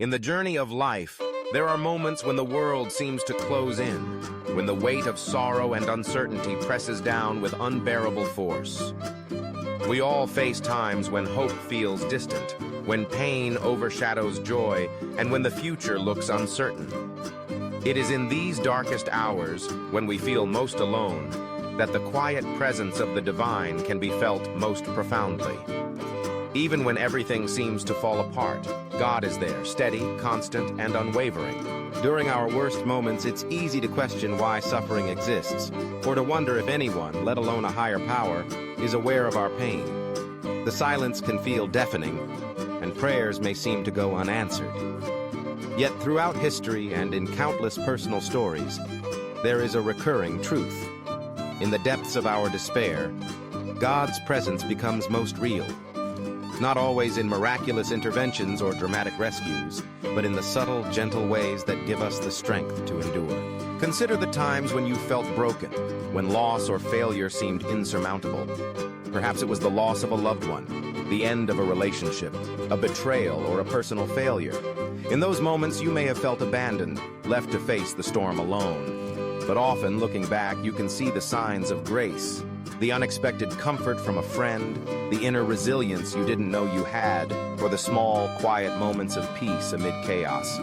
In the journey of life, there are moments when the world seems to close in, when the weight of sorrow and uncertainty presses down with unbearable force. We all face times when hope feels distant, when pain overshadows joy, and when the future looks uncertain. It is in these darkest hours, when we feel most alone, that the quiet presence of the divine can be felt most profoundly. Even when everything seems to fall apart, God is there, steady, constant, and unwavering. During our worst moments, it's easy to question why suffering exists, or to wonder if anyone, let alone a higher power, is aware of our pain. The silence can feel deafening, and prayers may seem to go unanswered. Yet throughout history and in countless personal stories, there is a recurring truth. In the depths of our despair, God's presence becomes most real. Not always in miraculous interventions or dramatic rescues, but in the subtle, gentle ways that give us the strength to endure. Consider the times when you felt broken, when loss or failure seemed insurmountable. Perhaps it was the loss of a loved one, the end of a relationship, a betrayal, or a personal failure. In those moments, you may have felt abandoned, left to face the storm alone. But often, looking back, you can see the signs of grace, the unexpected comfort from a friend, the inner resilience you didn't know you had, or the small, quiet moments of peace amid chaos.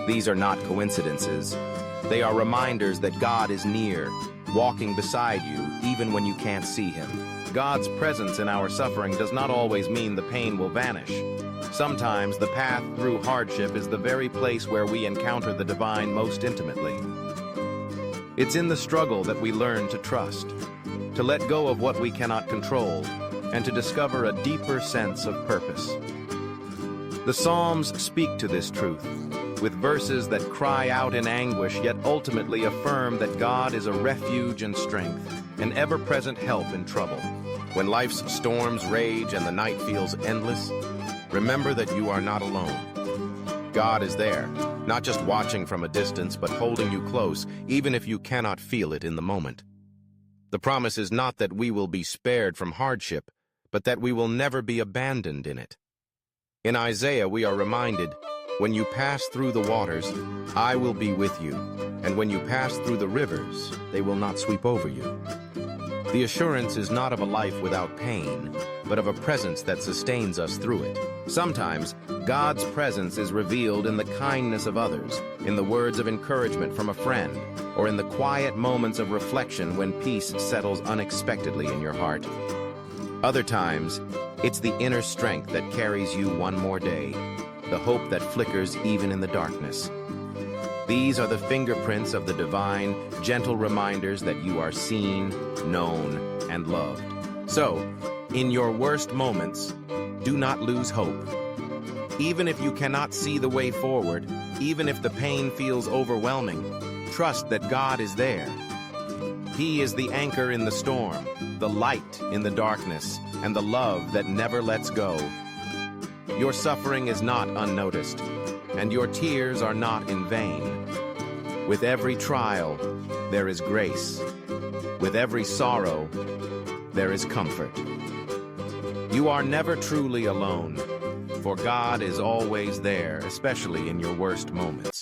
These are not coincidences. They are reminders that God is near, walking beside you, even when you can't see Him. God's presence in our suffering does not always mean the pain will vanish. Sometimes the path through hardship is the very place where we encounter the divine most intimately. It's in the struggle that we learn to trust, to let go of what we cannot control, and to discover a deeper sense of purpose. The Psalms speak to this truth, with verses that cry out in anguish yet ultimately affirm that God is a refuge and strength, an ever-present help in trouble. When life's storms rage and the night feels endless, remember that you are not alone. God is there, not just watching from a distance, but holding you close, even if you cannot feel it in the moment. The promise is not that we will be spared from hardship, but that we will never be abandoned in it. In Isaiah, we are reminded, "When you pass through the waters, I will be with you, and when you pass through the rivers, they will not sweep over you." The assurance is not of a life without pain, but of a presence that sustains us through it. Sometimes, God's presence is revealed in the kindness of others, in the words of encouragement from a friend, or in the quiet moments of reflection when peace settles unexpectedly in your heart. Other times, it's the inner strength that carries you one more day, the hope that flickers even in the darkness. These are the fingerprints of the divine, gentle reminders that you are seen, known, and loved. So, in your worst moments, do not lose hope. Even if you cannot see the way forward, even if the pain feels overwhelming, trust that God is there. He is the anchor in the storm, the light in the darkness, and the love that never lets go. Your suffering is not unnoticed, and your tears are not in vain. With every trial, there is grace. With every sorrow, there is comfort. You are never truly alone, for God is always there, especially in your worst moments.